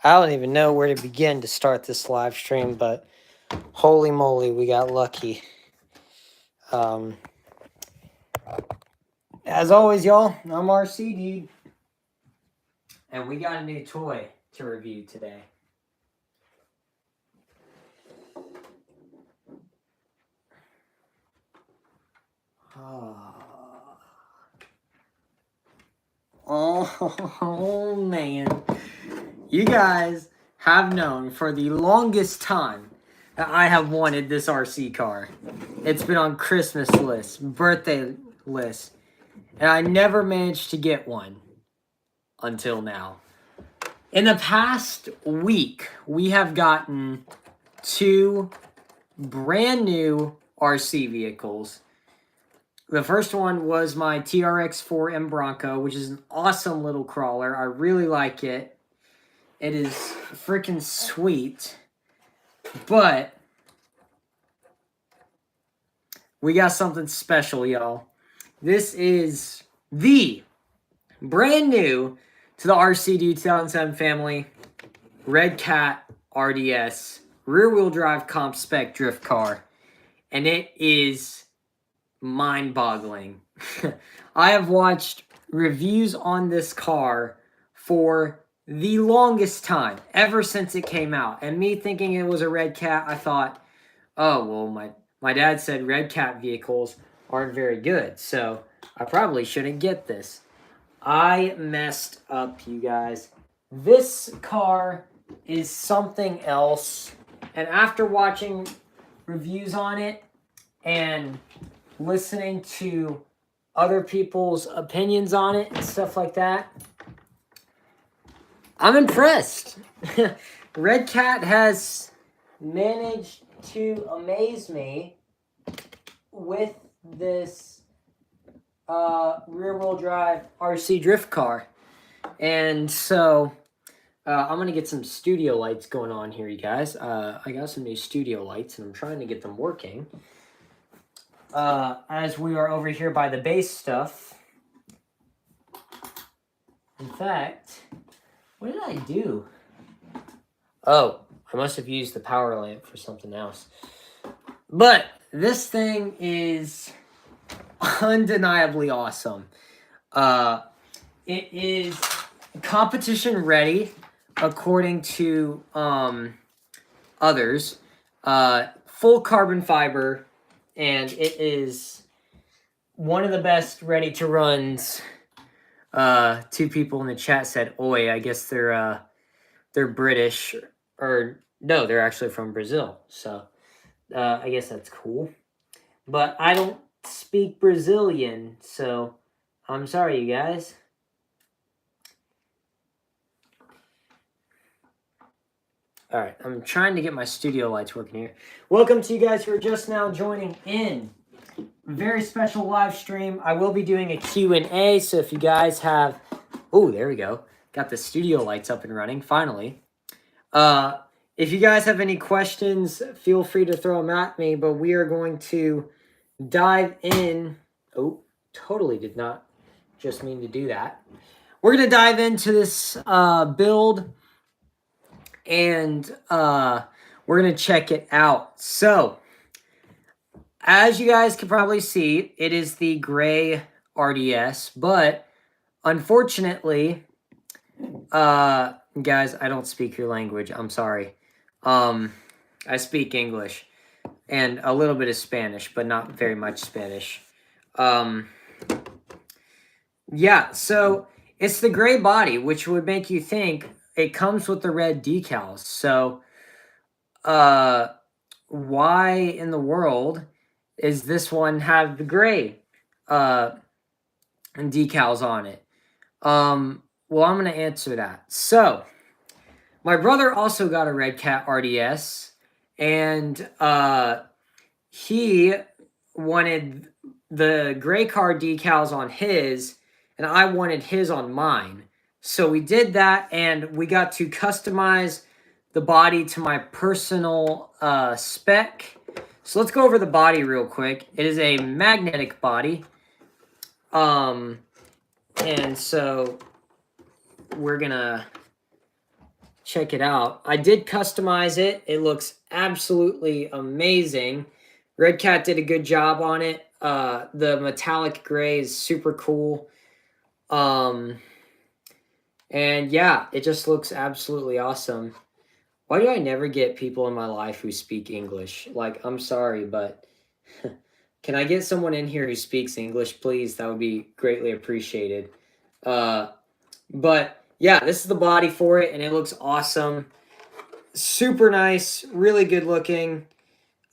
I don't even know where to begin to start this live stream, but holy moly, we got lucky. As always, y'all, I'm Rcdude, and we got a new toy to review today. Oh man. You guys have known for the longest time that I have wanted this RC car. It's been on Christmas lists, birthday lists, and I never managed to get one until now. In the past week, we have gotten 2 brand new RC vehicles. The first one was my TRX-4M Bronco, which is an awesome little crawler. I really like it. It is freaking sweet. But we got something special, y'all. This is the brand new to the Rcdude2007 family Redcat RDS rear-wheel drive comp spec drift car. And it is mind-boggling. I have watched reviews on this car for the longest time, ever since it came out. And me thinking it was a Redcat, I thought, oh, well, my dad said Redcat vehicles aren't very good, so I probably shouldn't get this. I messed up, you guys. This car is something else. And after watching reviews on it and listening to other people's opinions on it and stuff like that, I'm impressed. Redcat has managed to amaze me with this rear-wheel drive RC drift car. And so I'm going to get some studio lights going on here, you guys. I got some new studio lights, and I'm trying to get them working. As we are over here by the base stuff. In fact, what did I do? Oh, I must have used the power lamp for something else. But this thing is undeniably awesome. It is competition ready, according to others. Full carbon fiber. And it is one of the best ready-to-runs. 2 people in the chat said, "Oi," I guess they're British, or no, they're actually from Brazil. So I guess that's cool. But I don't speak Brazilian, so I'm sorry, you guys. All right, I'm trying to get my studio lights working here. Welcome to you guys who are just now joining in. Very special live stream. I will be doing a Q&A, so if you guys have... Oh, there we go. Got the studio lights up and running, finally. If you guys have any questions, feel free to throw them at me, but we are going to dive in... Oh, totally did not just mean to do that. We're going to dive into this build, and we're going to check it out. So, as you guys can probably see, it is the gray RDS, but unfortunately, guys, I don't speak your language. I'm sorry. I speak English and a little bit of Spanish, but not very much Spanish. Yeah, so it's the gray body, which would make you think it comes with the red decals. So, why in the world is this one have the gray decals on it? Well, I'm going to answer that. So, my brother also got a Redcat RDS, and he wanted the gray car decals on his, and I wanted his on mine. So we did that, and we got to customize the body to my personal spec. So let's go over the body real quick. It is a magnetic body. And so we're going to check it out. I did customize it. It looks absolutely amazing. Redcat did a good job on it. The metallic gray is super cool. And yeah, it just looks absolutely awesome. Why do I never get people in my life who speak English? Like, I'm sorry, but can I get someone in here who speaks English, please? That would be greatly appreciated. But yeah, this is the body for it, and it looks awesome. Super nice, really good looking.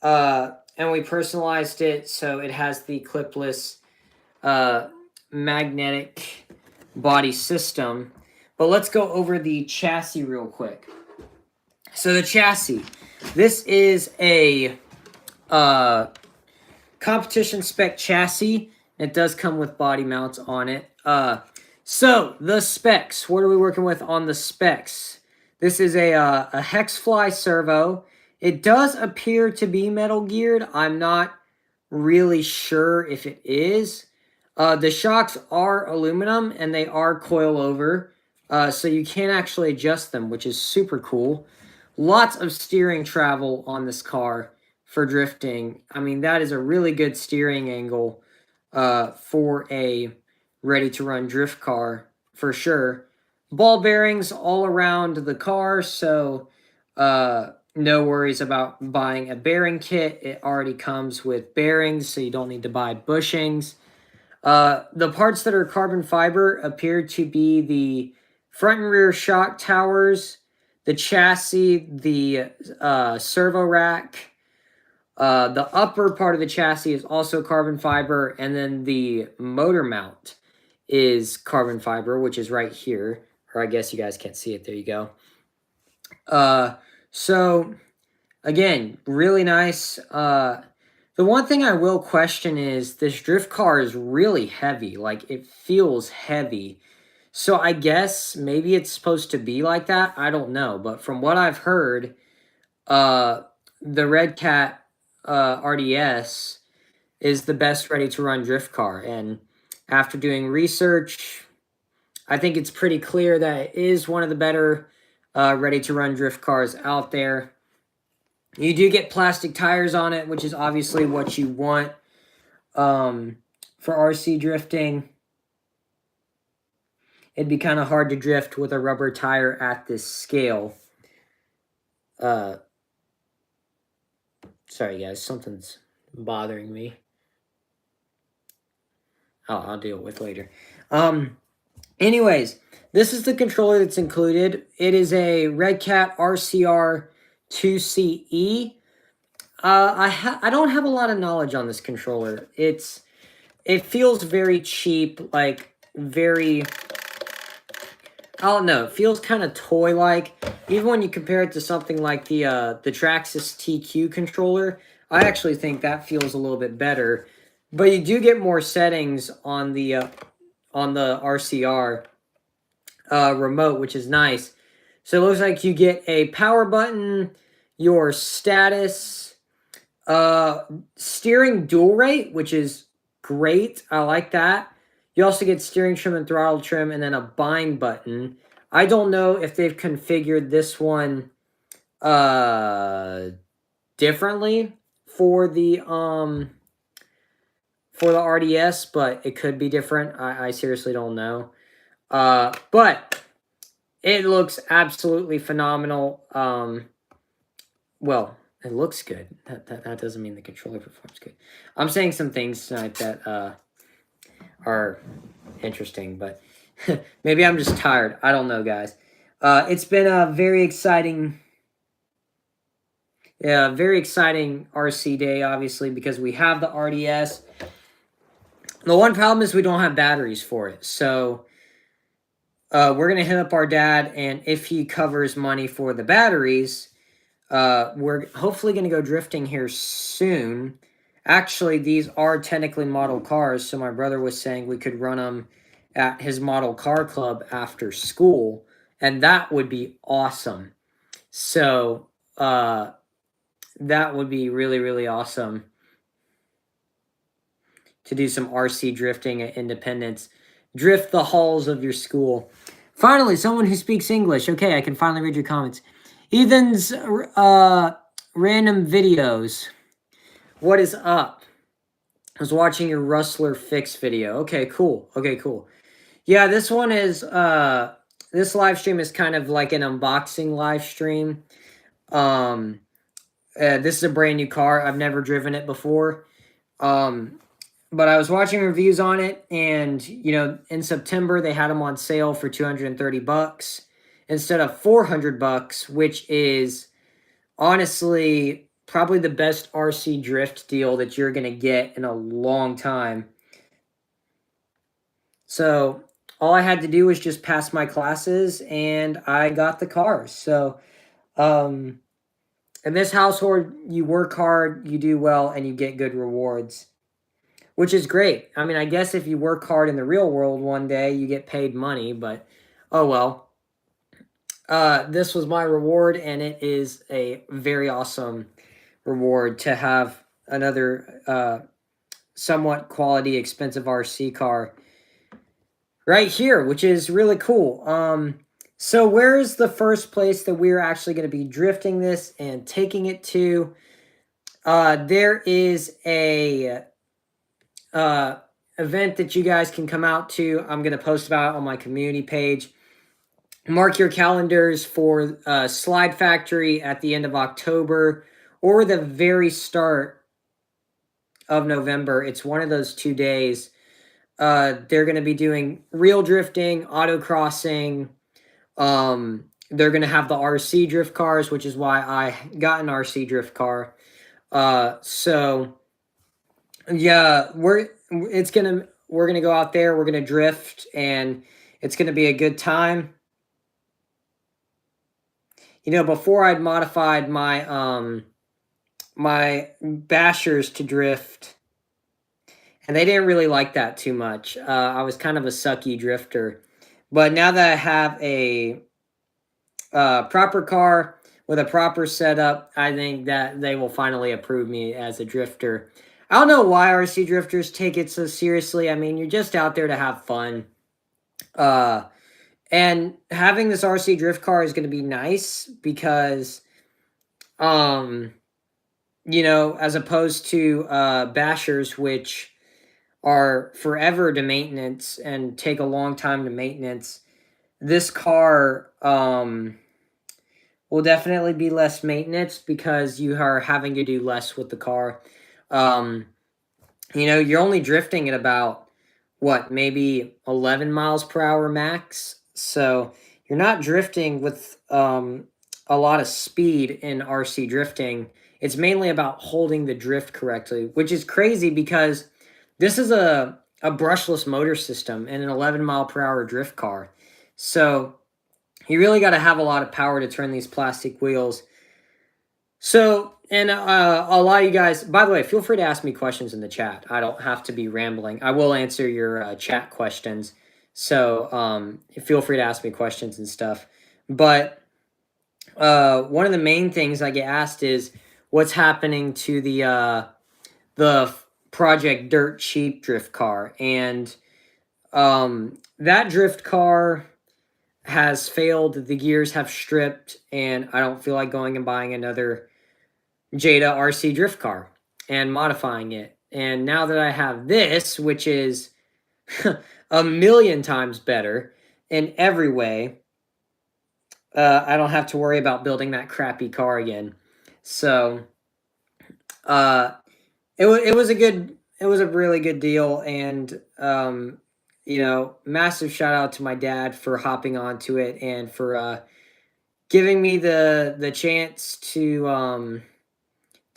And we personalized it so it has the clipless magnetic body system. But let's go over the chassis real quick. So the chassis, this is a competition spec chassis. It does come with body mounts on it. So the specs, what are we working with on the specs? This is a Hexfly servo. It does appear to be metal geared. I'm not really sure if it is. The shocks are aluminum and they are coilover, so you can actually adjust them, which is super cool. Lots of steering travel on this car for drifting. I mean, that is a really good steering angle for a ready-to-run drift car, for sure. Ball bearings all around the car, so no worries about buying a bearing kit. It already comes with bearings, so you don't need to buy bushings. The parts that are carbon fiber appear to be the front and rear shock towers, the chassis, the servo rack. The upper part of the chassis is also carbon fiber, and then the motor mount is carbon fiber, which is right here. Or I guess you guys can't see it. There you go. So, again, really nice. The one thing I will question is this drift car is really heavy. Like, it feels heavy. So I guess maybe it's supposed to be like that. I don't know. But from what I've heard, the Redcat RDS is the best ready-to-run drift car. And after doing research, I think it's pretty clear that it is one of the better ready-to-run drift cars out there. You do get plastic tires on it, which is obviously what you want for RC drifting. It'd be kind of hard to drift with a rubber tire at this scale. Sorry, guys. Something's bothering me. I'll deal with later. Anyways, this is the controller that's included. It is a Redcat RCR2CE. I don't have a lot of knowledge on this controller. It feels very cheap, like very... I don't know. It feels kind of toy-like. Even when you compare it to something like the Traxxas TQ controller, I actually think that feels a little bit better. But you do get more settings on the RCR remote, which is nice. So it looks like you get a power button, your status, steering dual rate, which is great. I like that. You also get steering trim and throttle trim, and then a bind button. I don't know if they've configured this one differently for the RDS, but it could be different. I seriously don't know. But it looks absolutely phenomenal. Well, it looks good. That doesn't mean the controller performs good. I'm saying some things tonight that are interesting, but maybe I'm just tired. I don't know, guys. It's been a very exciting RC day, obviously, because we have the RDS. The one problem is we don't have batteries for it, so we're going to hit up our dad, and if he covers money for the batteries, we're hopefully going to go drifting here soon. Actually, these are technically model cars, so my brother was saying we could run them at his model car club after school, and that would be awesome. So, that would be really, really awesome to do some RC drifting at Independence. Drift the halls of your school. Finally, someone who speaks English. Okay, I can finally read your comments. Ethan's random videos. What is up? I was watching your Rustler fix video. Okay, cool. Okay, cool. Yeah, this one is this live stream is kind of like an unboxing live stream. This is a brand new car. I've never driven it before. But I was watching reviews on it, and you know, in September they had them on sale for $230 instead of $400, which is honestly probably the best RC drift deal that you're gonna get in a long time. So all I had to do was just pass my classes, and I got the car. So in this household, you work hard, you do well, and you get good rewards, which is great. I mean, I guess if you work hard in the real world one day, you get paid money, but oh well. This was my reward, and it is a very awesome reward to have another somewhat quality, expensive RC car right here, which is really cool. So where's the first place that we're actually going to be drifting this and taking it to? There is a event that you guys can come out to. I'm going to post about it on my community page. Mark your calendars for Slide Factory at the end of October or the very start of November. It's one of those 2 days. They're going to be doing real drifting, autocrossing. They're going to have the RC drift cars, which is why I got an RC drift car. So yeah, we're gonna go out there, we're gonna drift, and it's gonna be a good time. You know, before I'd modified my my bashers to drift, and they didn't really like that too much. I was kind of a sucky drifter, but now that I have a proper car with a proper setup, I think that they will finally approve me as a drifter. I don't know why RC drifters take it so seriously. I mean, you're just out there to have fun. And having this RC drift car is going to be nice because, you know, as opposed to bashers, which are forever to maintenance and take a long time to maintenance, this car will definitely be less maintenance because you are having to do less with the car. You know, you're only drifting at about, what, maybe 11 miles per hour max. So you're not drifting with a lot of speed in RC drifting. It's mainly about holding the drift correctly, which is crazy because this is a brushless motor system and an 11 mile per hour drift car. So you really got to have a lot of power to turn these plastic wheels. So, and a lot of you guys, by the way, feel free to ask me questions in the chat. I don't have to be rambling. I will answer your chat questions. So feel free to ask me questions and stuff. But one of the main things I get asked is what's happening to the Project Dirt Cheap drift car. And that drift car has failed. The gears have stripped, and I don't feel like going and buying another Jada RC drift car and modifying it. And now that I have this, which is a million times better in every way, I don't have to worry about building that crappy car again. So it was a really good deal. And you know, massive shout out to my dad for hopping onto it and for giving me the chance to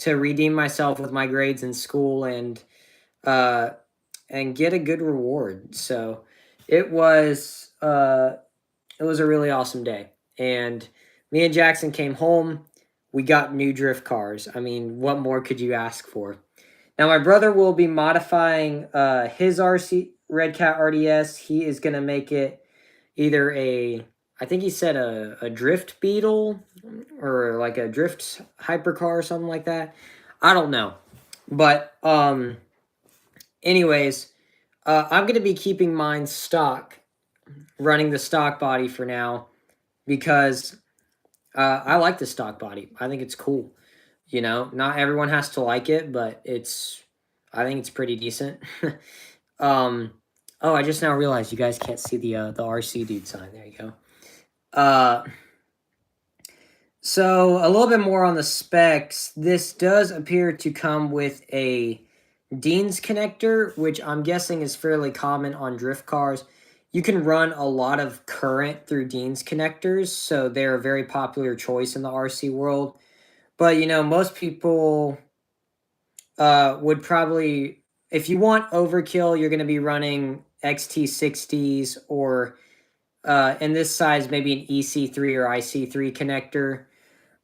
redeem myself with my grades in school and get a good reward. So it was a really awesome day. And me and Jackson came home. We got new drift cars. I mean, what more could you ask for? Now, my brother will be modifying his RC Redcat RDS. He is going to make it either I think he said a drift beetle or like a drift hypercar or something like that. I don't know. But anyways, I'm going to be keeping mine stock running the stock body for now because I like the stock body. I think it's cool. You know, not everyone has to like it, but I think it's pretty decent. Oh, I just now realized you guys can't see the Rcdude sign. There you go. So a little bit more on the specs. This does appear to come with a Dean's connector, which I'm guessing is fairly common on drift cars. You can run a lot of current through Dean's connectors, so they're a very popular choice in the RC world. But, you know, most people would probably, if you want overkill, you're going to be running XT60s or in this size, maybe an EC3 or IC3 connector.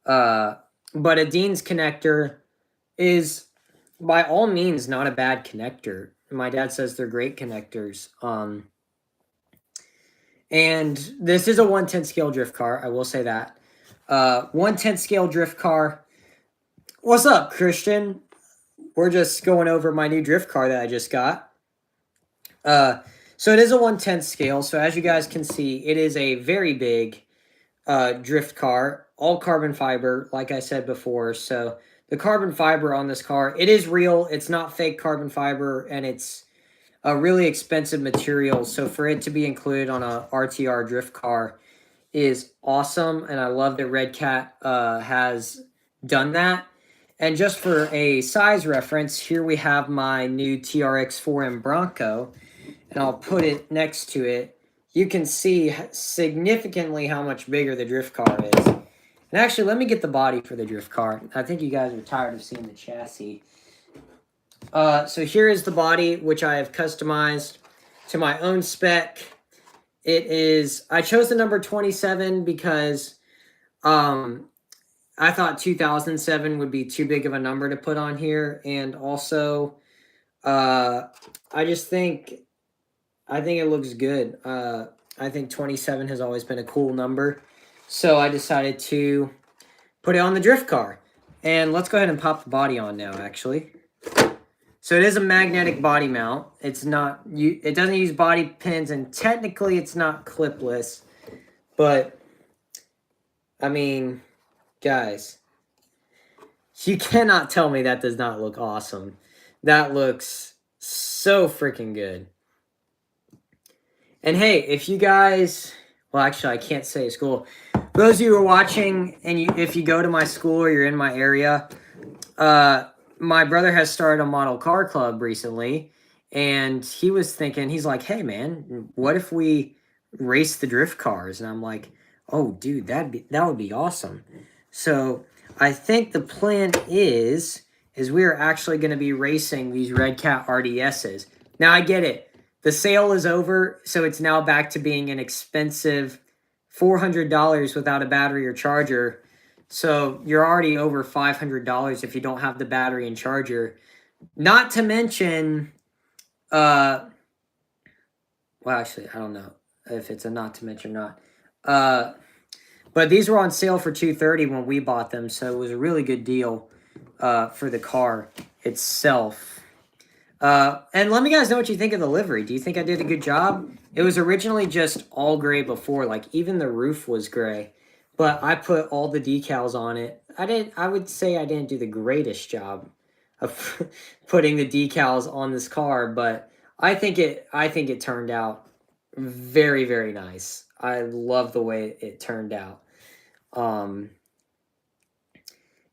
But a Dean's connector is by all means not a bad connector. My dad says they're great connectors. And this is a 1/10 scale drift car. I will say that. 1/10 scale drift car. What's up, Christian? We're just going over my new drift car that I just got. So it is a 1/10 scale. So as you guys can see, it is a very big drift car, all carbon fiber, like I said before. So the carbon fiber on this car, it is real. It's not fake carbon fiber, and it's a really expensive material. So for it to be included on a RTR drift car is awesome, and I love that Redcat has done that. And just for a size reference, here we have my new TRX 4M Bronco, and I'll put it next to it. You can see significantly how much bigger the drift car is. And actually, let me get the body for the drift car. I think you guys are tired of seeing the chassis. So here is the body, which I have customized to my own spec. It is, I chose the number 27 because I thought 2007 would be too big of a number to put on here. And also, I think it looks good. I think 27 has always been a cool number. So I decided to put it on the drift car. And let's go ahead and pop the body on now, actually. So it is a magnetic body mount. It doesn't use body pins, and technically it's not clipless. But, I mean, guys, you cannot tell me that does not look awesome. That looks so freaking good. And hey, if you guys, well, actually, I can't say school. For those of you who are watching, and if you go to my school or you're in my area, my brother has started a model car club recently, and he was thinking, he's like, hey, man, what if we race the drift cars? And I'm like, oh, dude, that would be awesome. So I think the plan is we are actually going to be racing these Redcat RDSs. Now, I get it. The sale is over, so it's now back to being an expensive $400 without a battery or charger. So you're already over $500 if you don't have the battery and charger. Not to mention, well, actually, I don't know if it's a not to mention or not. But these were on sale for $230 when we bought them, so it was a really good deal for the car itself. And let me guys know what you think of the livery. Do you think I did a good job? It was originally just all gray before, like even the roof was gray. But I put all the decals on it. I would say I didn't do the greatest job of putting the decals on this car, but I think it turned out very, very nice. I love the way it turned out. And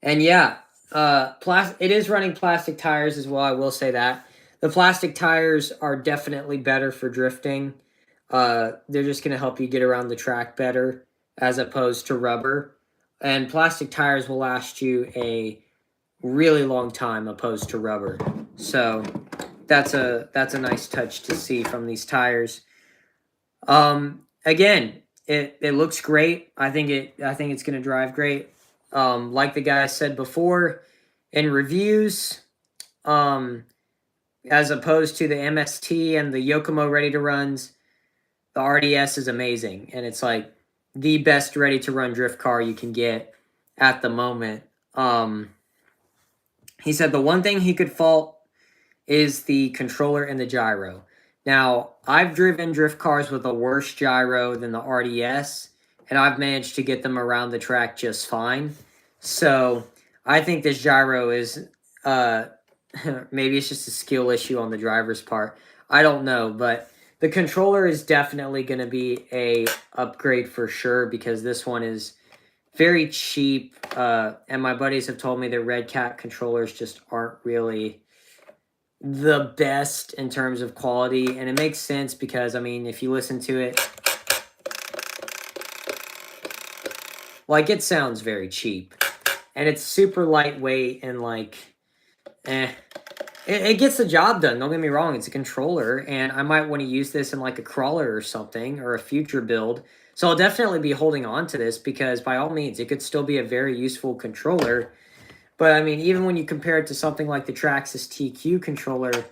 yeah, it is running plastic tires as well, I will say that. The plastic tires are definitely better for drifting. They're just going to help you get around the track better as opposed to rubber. And plastic tires will last you a really long time opposed to rubber. So that's a nice touch to see from these tires. Again, it looks great. I think it's going to drive great. Like the guy said before in reviews, as opposed to the MST and the Yokomo Ready to Runs, the RDS is amazing. And it's like the best ready to run drift car you can get at the moment. He said the one thing he could fault is the controller and the gyro. Now, I've driven drift cars with a worse gyro than the RDS, and I've managed to get them around the track just fine. So I think this gyro is maybe it's just a skill issue on the driver's part. I don't know, but the controller is definitely going to be a upgrade for sure, because this one is very cheap. And my buddies have told me that Redcat controllers just aren't really the best in terms of quality, and it makes sense because, I mean, if you listen to it, like, it sounds very cheap, and it's super lightweight, and like, it gets the job done. Don't get me wrong, it's a controller, and I might want to use this in like a crawler or something, or a future build. So I'll definitely be holding on to this, because by all means, it could still be a very useful controller. But I mean, even when you compare it to something like the Traxxas TQ controller,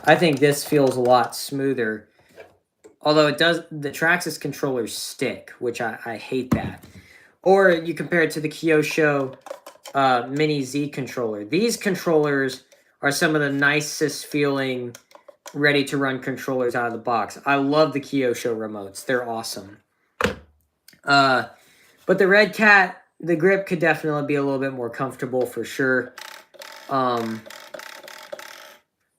I think this feels a lot smoother. Although it does, the Traxxas controllers stick, which I hate that. Or you compare it to the Kyosho Mini Z controller. These controllers are some of the nicest feeling, ready to run controllers out of the box. I love the Kyosho remotes. They're awesome. But the Redcat, the grip could definitely be a little bit more comfortable for sure. And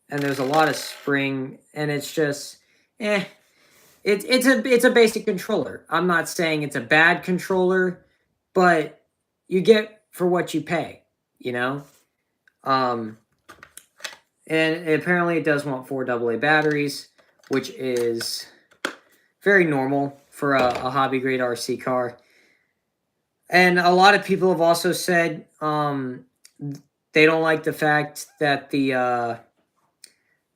there's a lot of spring, and it's just, it's a basic controller. I'm not saying it's a bad controller, but you get for what you pay, you know? And apparently it does want 4 AA batteries, which is very normal for a hobby grade RC car. And a lot of people have also said they don't like the fact that the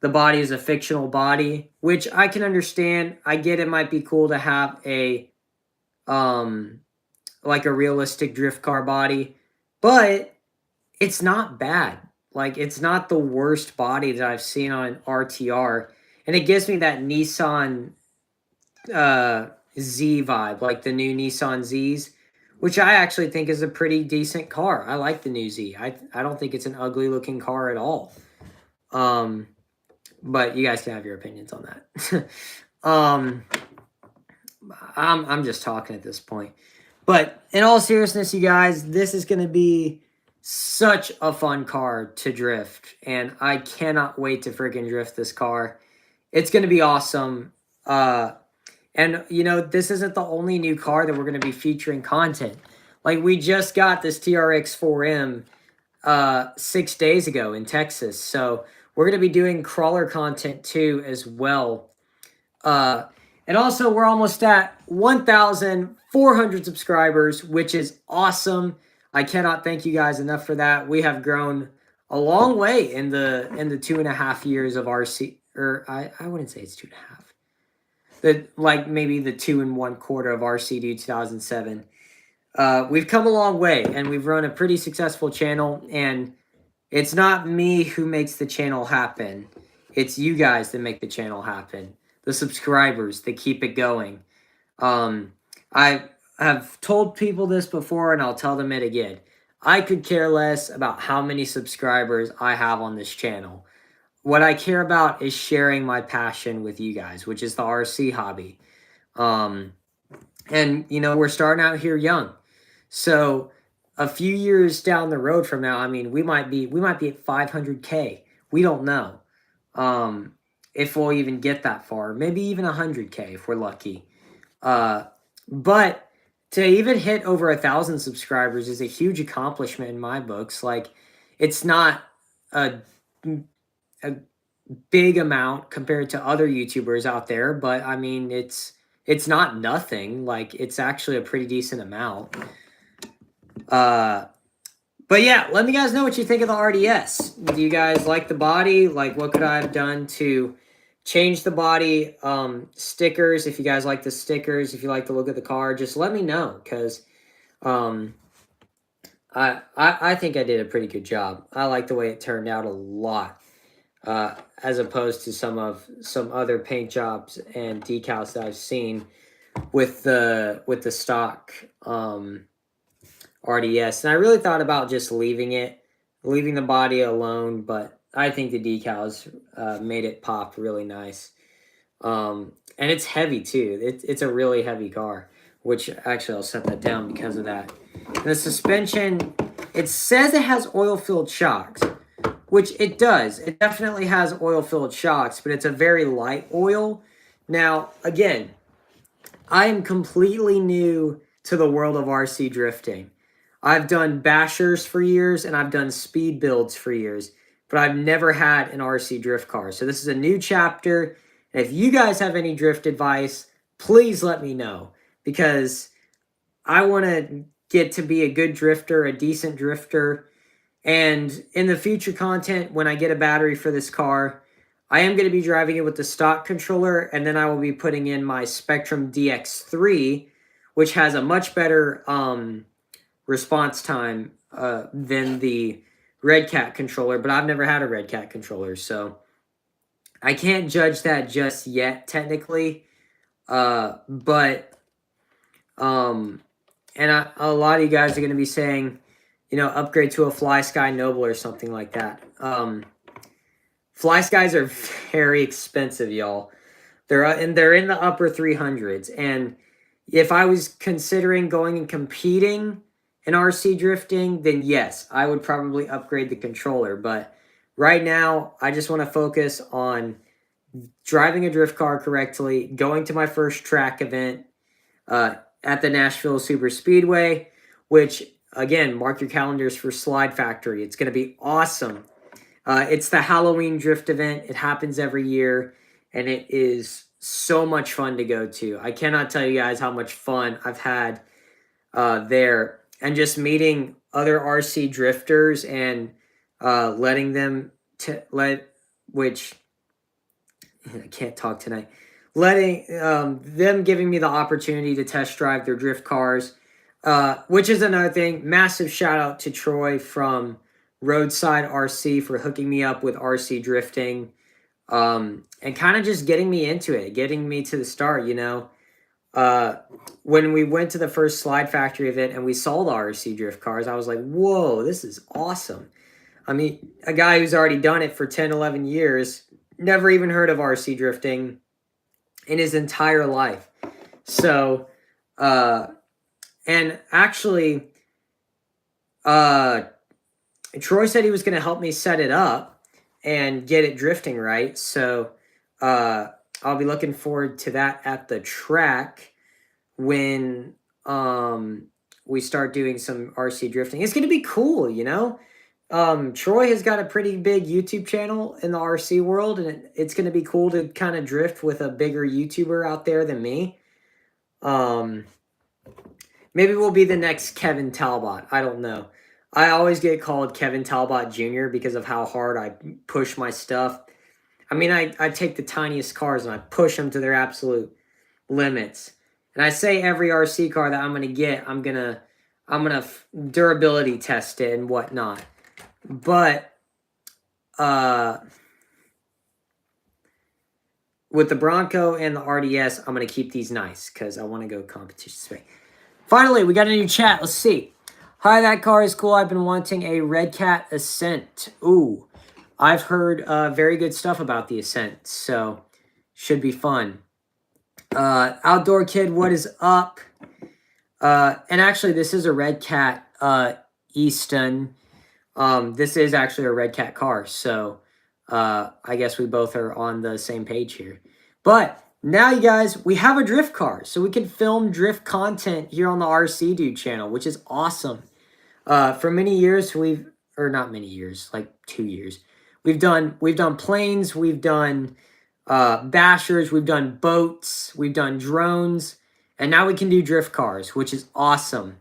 body is a fictional body, which I can understand. I get it might be cool to have a like a realistic drift car body, but it's not bad. Like, it's not the worst body that I've seen on an RTR, and it gives me that Nissan Z vibe, like the new Nissan Zs, which I actually think is a pretty decent car. I like the new Z. I don't think it's an ugly looking car at all. But you guys can have your opinions on that. I'm just talking at this point. But in all seriousness, you guys, this is going to be such a fun car to drift, and I cannot wait to freaking drift this car. It's going to be awesome. And, you know, this isn't the only new car that we're going to be featuring content. Like, we just got this TRX 4M 6 days ago in Texas. So we're going to be doing crawler content too as well. And also, we're almost at 1,400 subscribers, which is awesome. I cannot thank you guys enough for that. We have grown a long way in the 2.5 years of RC, or I wouldn't say it's 2.5. Like maybe the 2 1/4 of Rcdude2007. We've come a long way, and we've run a pretty successful channel, and it's not me who makes the channel happen. It's you guys that make the channel happen. The subscribers that keep it going. I have told people this before, and I'll tell them it again. I could care less about how many subscribers I have on this channel. What I care about is sharing my passion with you guys, which is the RC hobby. And, you know, we're starting out here young. So a few years down the road from now, I mean, we might be at 500K. We don't know if we'll even get that far. Maybe even 100K if we're lucky. But to even hit over 1,000 subscribers is a huge accomplishment in my books. Like, it's not a big amount compared to other YouTubers out there, but I mean, it's not nothing. Like, it's actually a pretty decent amount. But yeah, let me guys know what you think of the RDS. Do you guys like the body? Like, what could I have done to change the body? Stickers, if you guys like the stickers, if you like the look of the car, just let me know, because I think I did a pretty good job. I like the way it turned out a lot, as opposed to some other paint jobs and decals that I've seen with the stock RDS. And I really thought about just leaving the body alone, but I think the decals made it pop really nice. And it's heavy too. It's a really heavy car, which actually I'll set that down because of that. The suspension, it says it has oil-filled shocks, which it does. It definitely has oil-filled shocks, but it's a very light oil. Now, again, I am completely new to the world of RC drifting. I've done bashers for years, and I've done speed builds for years, but I've never had an RC drift car. So this is a new chapter. And if you guys have any drift advice, please let me know, because I want to get to be a good drifter, a decent drifter. And in the future content, when I get a battery for this car, I am going to be driving it with the stock controller, and then I will be putting in my Spectrum DX3, which has a much better response time than the Redcat controller, but I've never had a Redcat controller, so I can't judge that just yet, technically. But a lot of you guys are going to be saying, you know, upgrade to a Fly Sky Noble or something like that. Fly Skies are very expensive, y'all. They're in the upper 300s. And if I was considering going and competing in RC drifting, then yes, I would probably upgrade the controller. But right now, I just want to focus on driving a drift car correctly, going to my first track event at the Nashville Super Speedway, which, again, mark your calendars for Slide Factory. It's going to be awesome. It's the Halloween drift event. It happens every year, and it is so much fun to go to. I cannot tell you guys how much fun I've had there. And just meeting other RC drifters and letting them which I can't talk tonight. Letting them giving me the opportunity to test drive their drift cars, which is another thing. Massive shout out to Troy from Roadside RC for hooking me up with RC drifting, and kind of just getting me into it, getting me to the start, you know. When we went to the first Slide Factory event and we saw the RC drift cars, I was like, whoa, this is awesome. I mean, a guy who's already done it for 10, 11 years, never even heard of RC drifting in his entire life. So, and actually, Troy said he was going to help me set it up and get it drifting right. So, I'll be looking forward to that at the track when we start doing some RC drifting. It's going to be cool, you know? Troy has got a pretty big YouTube channel in the RC world, and it's going to be cool to kind of drift with a bigger YouTuber out there than me. Maybe we'll be the next Kevin Talbot. I don't know. I always get called Kevin Talbot Jr. because of how hard I push my stuff. I mean, I take the tiniest cars and I push them to their absolute limits. And I say every RC car that I'm going to get, I'm gonna durability test it and whatnot. But with the Bronco and the RDS, I'm going to keep these nice because I want to go competition space. Finally, we got a new chat. Let's see. Hi, that car is cool. I've been wanting a Redcat Ascent. Ooh. I've heard very good stuff about the Ascent, so should be fun. Outdoor Kid, what is up? And actually, this is a Redcat Easton. This is actually a Redcat car, so I guess we both are on the same page here. But now, you guys, we have a drift car, so we can film drift content here on the Rcdude channel, which is awesome. For many years, not many years, like 2 years. We've done planes, we've done bashers, we've done boats, we've done drones, and now we can do drift cars, which is awesome.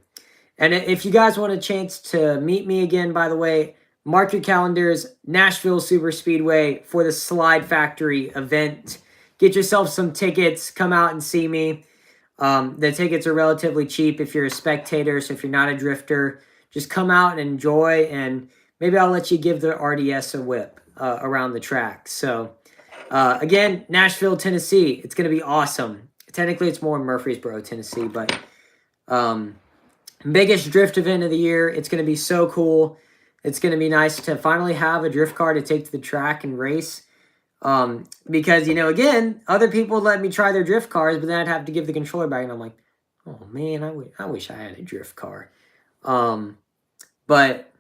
And if you guys want a chance to meet me again, by the way, mark your calendars, Nashville Super Speedway for the Slide Factory event. Get yourself some tickets, come out and see me. The tickets are relatively cheap if you're a spectator, so if you're not a drifter, just come out and enjoy, and maybe I'll let you give the RDS a whip around the track. So, again, Nashville, Tennessee. It's going to be awesome. Technically, it's more Murfreesboro, Tennessee, but biggest drift event of the year. It's going to be so cool. it's going to be nice to finally have a drift car to take to the track and race. Because, you know, again, other people let me try their drift cars, but then I'd have to give the controller back, and I'm like, oh man, I wish I had a drift car. But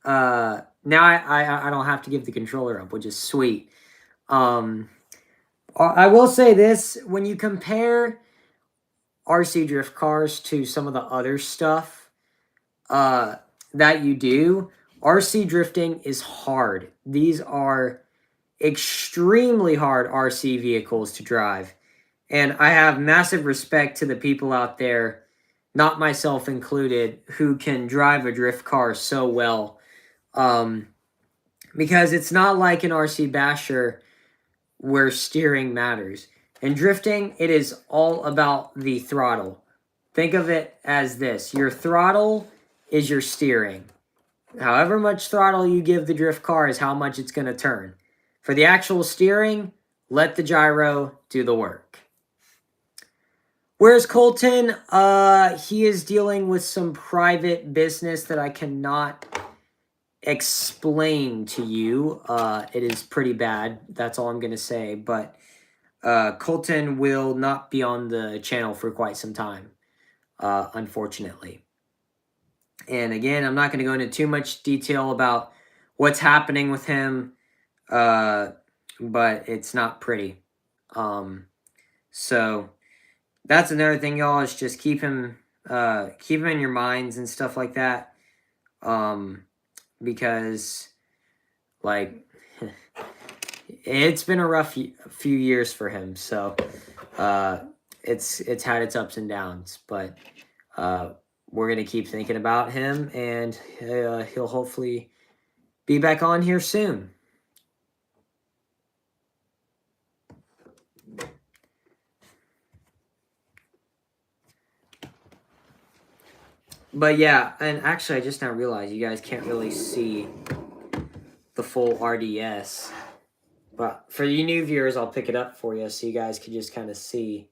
now I don't have to give the controller up, which is sweet. I will say this, when you compare RC drift cars to some of the other stuff that you do, RC drifting is hard. These are extremely hard RC vehicles to drive. And I have massive respect to the people out there, not myself included, who can drive a drift car so well. Because it's not like an RC basher where steering matters. In drifting, it is all about the throttle. Think of it as this. Your throttle is your steering. However much throttle you give the drift car is how much it's going to turn. For the actual steering, let the gyro do the work. Whereas Colton, he is dealing with some private business that I cannot explain to you. It is pretty bad. That's all I'm going to say. But Colton will not be on the channel for quite some time, unfortunately. And again, I'm not going to go into too much detail about what's happening with him, but it's not pretty. So that's another thing, y'all, is just keep him in your minds and stuff like that. Because, like, it's been a rough few years for him. So it's had its ups and downs, but we're going to keep thinking about him, and he'll hopefully be back on here soon. But yeah, and actually I just now realized you guys can't really see the full RDS. But for you new viewers, I'll pick it up for you so you guys can just kind of see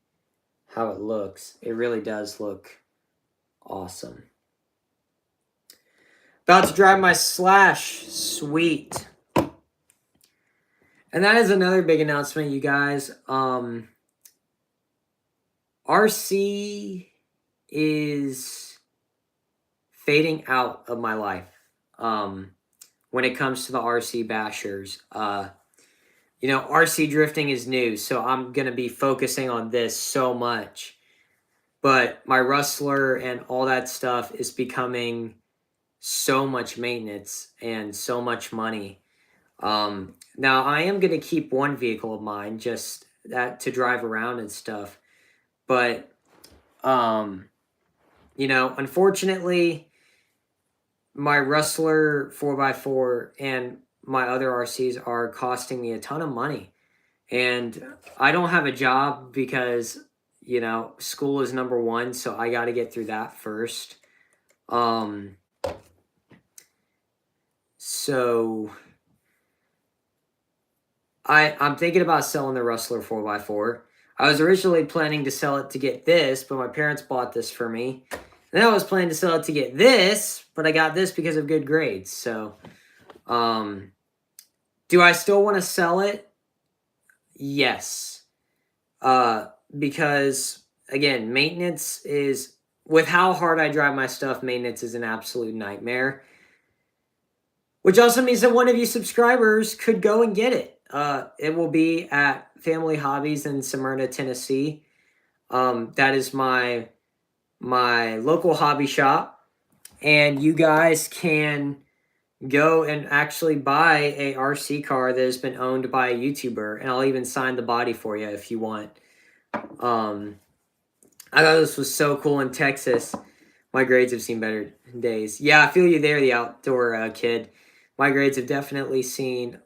how it looks. It really does look awesome. About to drive my Slash. Sweet. And that is another big announcement, you guys. RC is fading out of my life when it comes to the RC bashers. You know, RC drifting is new, so I'm going to be focusing on this so much. But my Rustler and all that stuff is becoming so much maintenance and so much money. Now, I am going to keep one vehicle of mine, just that to drive around and stuff. But, you know, unfortunately, my Rustler 4x4 and my other RCs are costing me a ton of money. And I don't have a job because, you know, school is number one, so I got to get through that first. So I'm thinking about selling the Rustler 4x4. I was originally planning to sell it to get this, but my parents bought this for me. And then I was planning to sell it to get this, but I got this because of good grades. So, do I still want to sell it? Yes. Because, again, maintenance is, with how hard I drive my stuff, maintenance is an absolute nightmare. Which also means that one of you subscribers could go and get it. It will be at Family Hobbies in Smyrna, Tennessee. That is my local hobby shop. And you guys can go and actually buy a RC car that has been owned by a YouTuber. And I'll even sign the body for you if you want. I thought this was so cool in Texas. My grades have seen better days. Yeah, I feel you there, the outdoor kid. My grades have definitely seen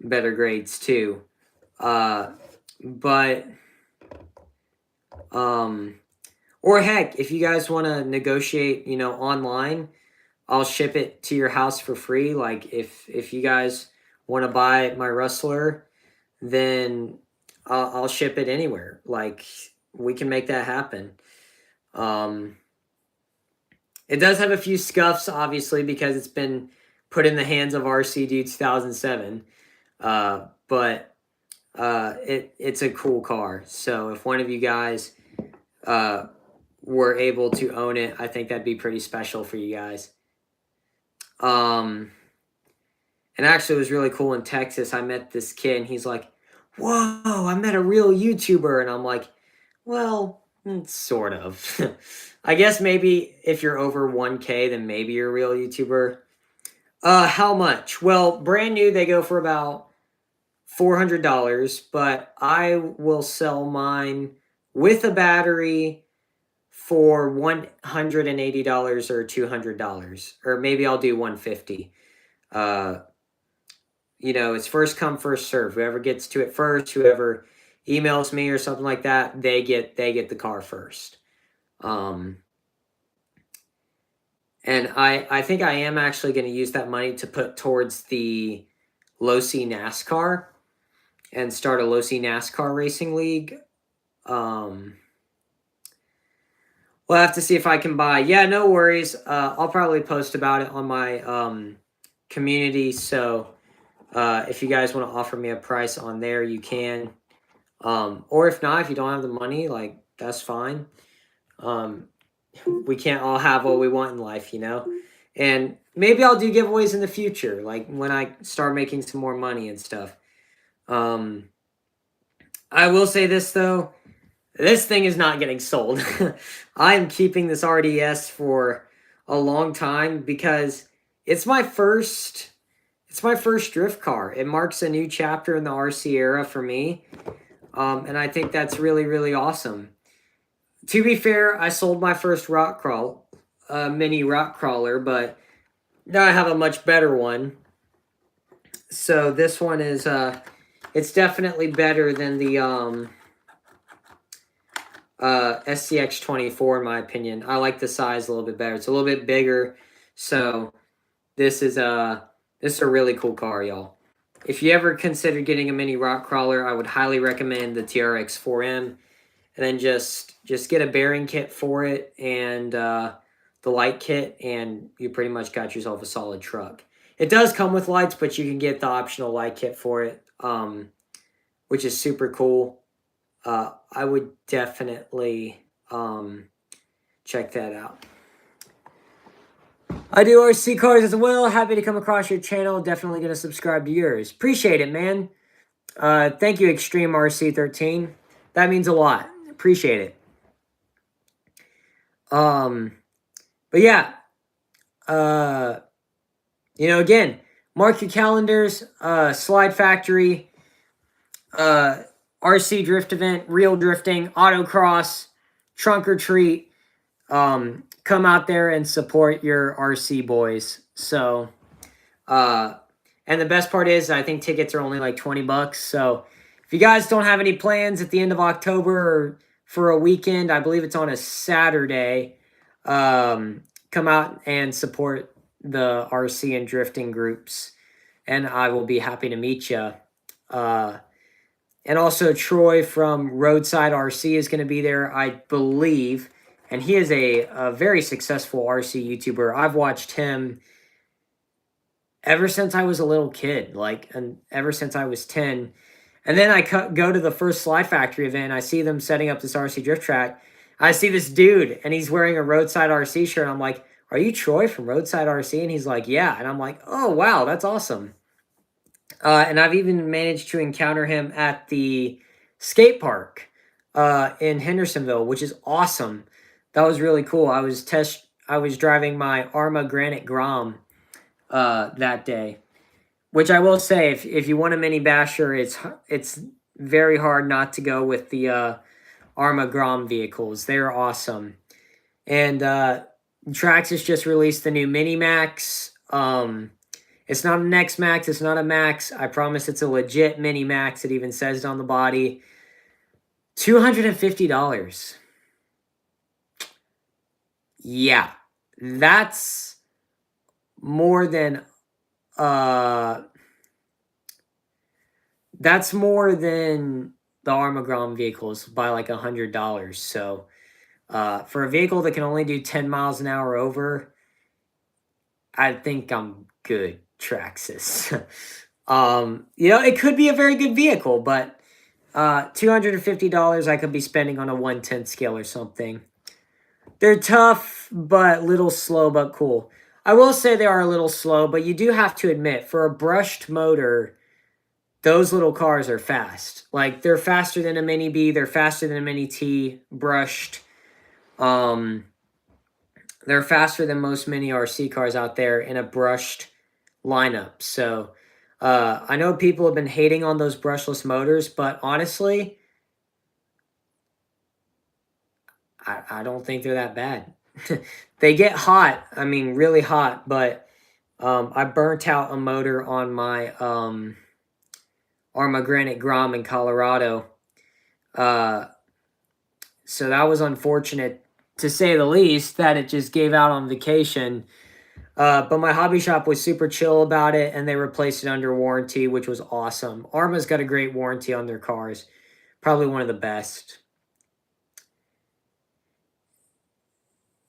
better grades too. Or heck, if you guys want to negotiate, you know, online, I'll ship it to your house for free. Like if you guys want to buy my Rustler, then I'll ship it anywhere. Like, we can make that happen. And It does have a few scuffs, obviously, because it's been put in the hands of Rcdude2007. But it's a cool car. So if one of you guys were able to own it, I think that'd be pretty special for you guys. And actually, it was really cool in Texas. I met this kid, and he's like, "Whoa, I met a real YouTuber," and I'm like, "Well, sort of." I guess maybe if you're over 1K, then maybe you're a real YouTuber. How much? Well, brand new, they go for about $400, but I will sell mine with a battery for $180 or $200, or maybe I'll do $150. You know, it's first come, first serve. Whoever gets to it first, whoever emails me or something like that, they get the car first. And I think I am actually going to use that money to put towards the low-C NASCAR and start a low-C NASCAR racing league. We'll have to see if I can buy. Yeah, no worries. I'll probably post about it on my community. So if you guys want to offer me a price on there, you can. Or if not, if you don't have the money, like, that's fine. We can't all have what we want in life, you know? And maybe I'll do giveaways in the future, like when I start making some more money and stuff. I will say this, though. This thing is not getting sold. I am keeping this RDS for a long time because it's my first drift car. It marks a new chapter in the RC era for me. And I think that's really, really awesome. To be fair, I sold my first mini rock crawler, but now I have a much better one. So this one is, it's definitely better than the SCX24 in my opinion. I like the size a little bit better. It's a little bit bigger. So this is a really cool car, y'all. If you ever consider getting a mini rock crawler, I would highly recommend the TRX 4M. And then just get a bearing kit for it and the light kit, and you pretty much got yourself a solid truck. It does come with lights, but you can get the optional light kit for it, which is super cool. I would definitely check that out. I do RC cars as well. Happy to come across your channel. Definitely going to subscribe to yours. Appreciate it, man. Thank you, Extreme RC13. That means a lot. Appreciate it. But yeah, you know, again, mark your calendars, Slide Factory, RC drift event, real drifting, autocross, trunk or treat. Come out there and support your RC boys. So, and the best part is I think tickets are only like $20. So if you guys don't have any plans at the end of October or for a weekend, I believe it's on a Saturday, come out and support the RC and drifting groups, and I will be happy to meet you. And also Troy from Roadside RC is going to be there, I believe, and he is a very successful RC YouTuber. I've watched him ever since I was a little kid, and ever since I was 10. And then I go to the first Slide Factory event. I see them setting up this RC drift track. I see this dude, and he's wearing a Roadside RC shirt. I'm like, "Are you Troy from Roadside RC?" And he's like, "Yeah." And I'm like, "Oh, wow, that's awesome." And I've even managed to encounter him at the skate park in Hendersonville, which is awesome. That was really cool. I was driving my Arma Granite Grom that day. Which I will say, if you want a mini basher, it's very hard not to go with the Arma Grom vehicles. They're awesome. And Traxxas just released the new Mini Max. It's not an X Max. It's not a Max. I promise it's a legit Mini Max. It even says it on the body. $250. Yeah, that's more than the Armagrom vehicles by like $100. So For a vehicle that can only do 10 miles an hour over, I think I'm good, Traxxas. You know, it could be a very good vehicle, but $250 I could be spending on a 1/10 scale or something. They're tough, but little slow, but cool. I will say they are a little slow, but you do have to admit, for a brushed motor, those little cars are fast. Like, they're faster than a Mini B, they're faster than a Mini T, brushed. They're faster than most Mini RC cars out there in a brushed lineup. So, I know people have been hating on those brushless motors, but honestly, I don't think they're that bad. They get hot, I mean, really hot, but I burnt out a motor on my Arma Granite Grom in Colorado. So that was unfortunate, to say the least, that it just gave out on vacation. But my hobby shop was super chill about it, and they replaced it under warranty, which was awesome. Arma's got a great warranty on their cars. Probably one of the best.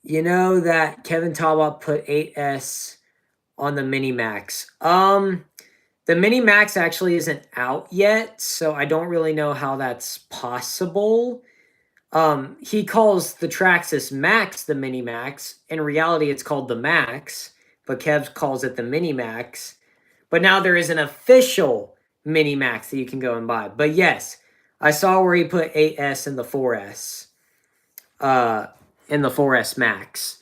You know that Kevin Talbot put 8S on the Mini Max. The Mini Max actually isn't out yet, so I don't really know how that's possible. He calls the Traxxas Max the Mini Max. In reality, it's called the Max, but Kev calls it the Mini Max. But now there is an official Mini Max that you can go and buy. But yes, I saw where he put 8S in the 4S. In the 4S Max.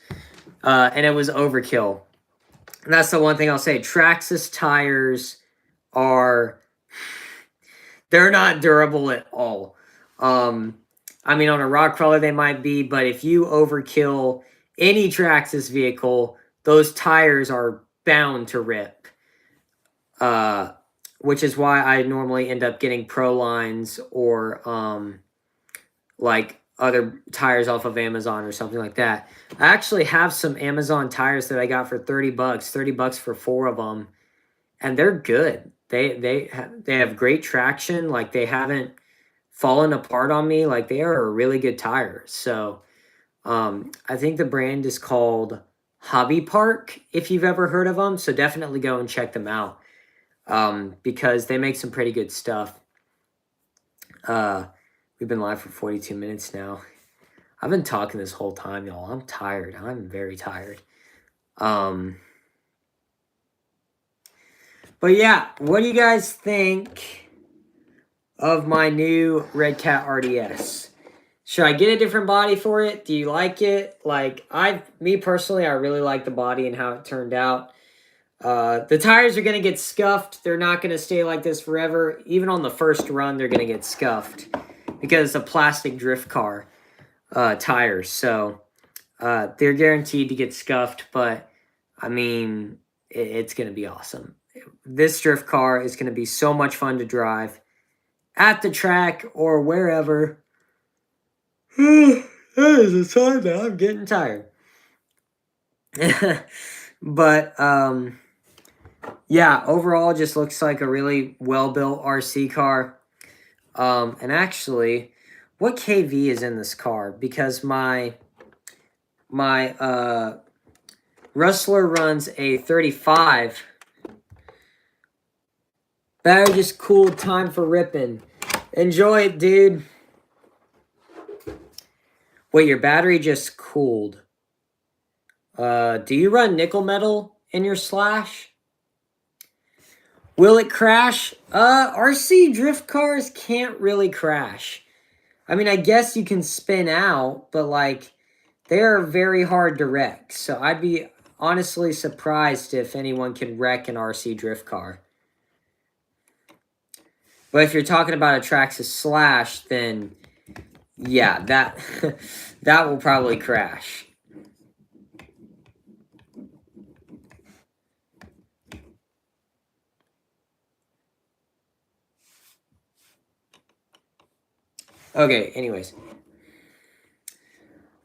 And it was overkill. And that's the one thing I'll say. Traxxas tires they're not durable at all. I mean, on a rock crawler they might be, but if you overkill any Traxxas vehicle, those tires are bound to rip. Which is why I normally end up getting Pro Lines or like other tires off of Amazon or something like that. I actually have some Amazon tires that I got for $30, $30 for 4 of them, and they're good. They have great traction. Like, they haven't fallen apart on me. Like, they are a really good tire. So, I think the brand is called Hobby Park, if you've ever heard of them. So definitely go and check them out, because they make some pretty good stuff. We've been live for 42 minutes now. I've been talking this whole time, y'all. I'm tired. I'm very tired. But yeah, what do you guys think of my new Redcat RDS? Should I get a different body for it? Do you like it? Like, me personally, I really like the body and how it turned out. The tires are going to get scuffed. They're not going to stay like this forever. Even on the first run, they're going to get scuffed, because it's a plastic drift car tires. So they're guaranteed to get scuffed, but I mean, it's going to be awesome. This drift car is going to be so much fun to drive at the track or wherever. That is a sign that I'm getting tired. But yeah, overall, just looks like a really well-built RC car. And actually, what KV is in this car? Because my Rustler runs a 35. Battery just cooled. Time for ripping. Enjoy it, dude. Wait, your battery just cooled. Do you run nickel metal in your Slash? Will it crash? RC drift cars can't really crash. I mean, I guess you can spin out, but like, they're very hard to wreck. So I'd be honestly surprised if anyone can wreck an RC drift car. But if you're talking about a Traxxas Slash, then yeah, that that will probably crash. Okay, anyways.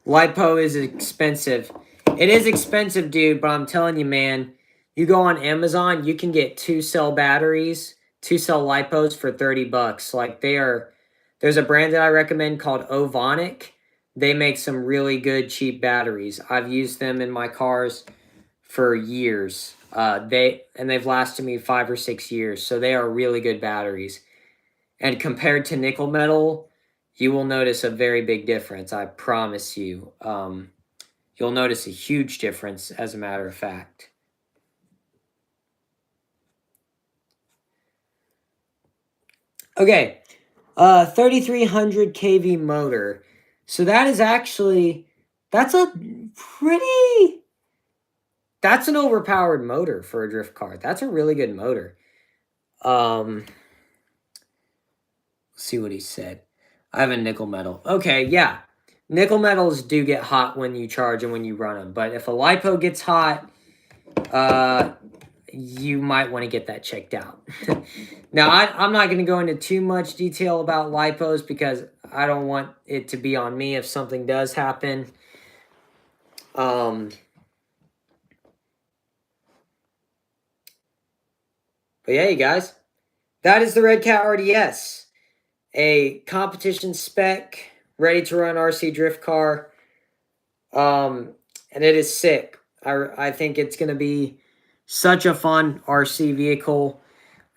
LiPo is expensive. It is expensive, dude, but I'm telling you, man, you go on Amazon, you can get 2-cell batteries, 2-cell LiPos for $30. Like, there's a brand that I recommend called Ovonic. they make some really good cheap batteries. I've used them in my cars for years. They've lasted me 5 or 6 years, so they are really good batteries. And compared to nickel metal, you will notice a very big difference. I promise you. You'll notice a huge difference, as a matter of fact. Okay, 3300 kV motor. So that is actually, that's an overpowered motor for a drift car. That's a really good motor. Let's see what he said. I have a nickel metal. Okay, yeah. Nickel metals do get hot when you charge and when you run them. But if a LiPo gets hot, you might want to get that checked out. Now, I'm not going to go into too much detail about LiPos because I don't want it to be on me if something does happen. But yeah, you guys, that is the Redcat RDS, a competition spec, ready to run RC drift car. And it is sick. I think it's going to be such a fun RC vehicle,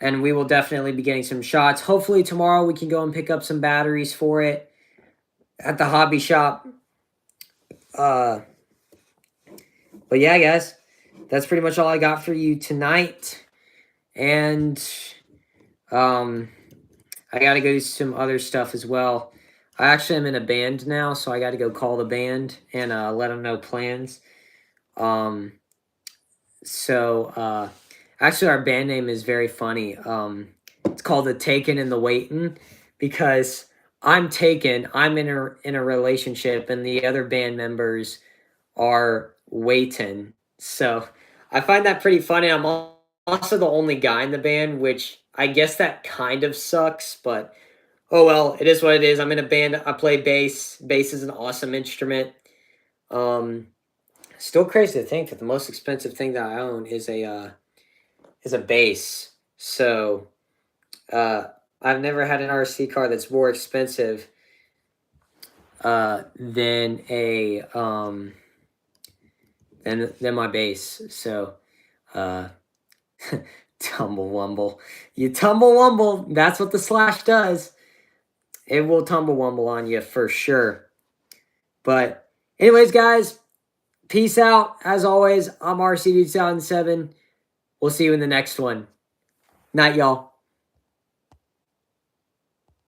and we will definitely be getting some shots. Hopefully tomorrow we can go and pick up some batteries for it at the hobby shop. But yeah, guys, that's pretty much all I got for you tonight. And I got to go do some other stuff as well. I actually am in a band now, so I got to go call the band and let them know plans. Actually, our band name is very funny. It's called The Taken and the Waitin', because I'm taken, I'm in a relationship, and the other band members are waiting. So I find that pretty funny. I'm also the only guy in the band, which I guess that kind of sucks, but oh well, it is what it is. I'm in a band. I play bass. Bass is an awesome instrument. Still crazy to think that the most expensive thing that I own is a bass. So I've never had an RC car that's more expensive than a than my bass. So tumble wumble. You tumble wumble. That's what the Slash does. It will tumble wumble on you for sure. But anyways, guys, peace out. As always, I'm Rcdude2007. We'll see you in the next one. Night, y'all.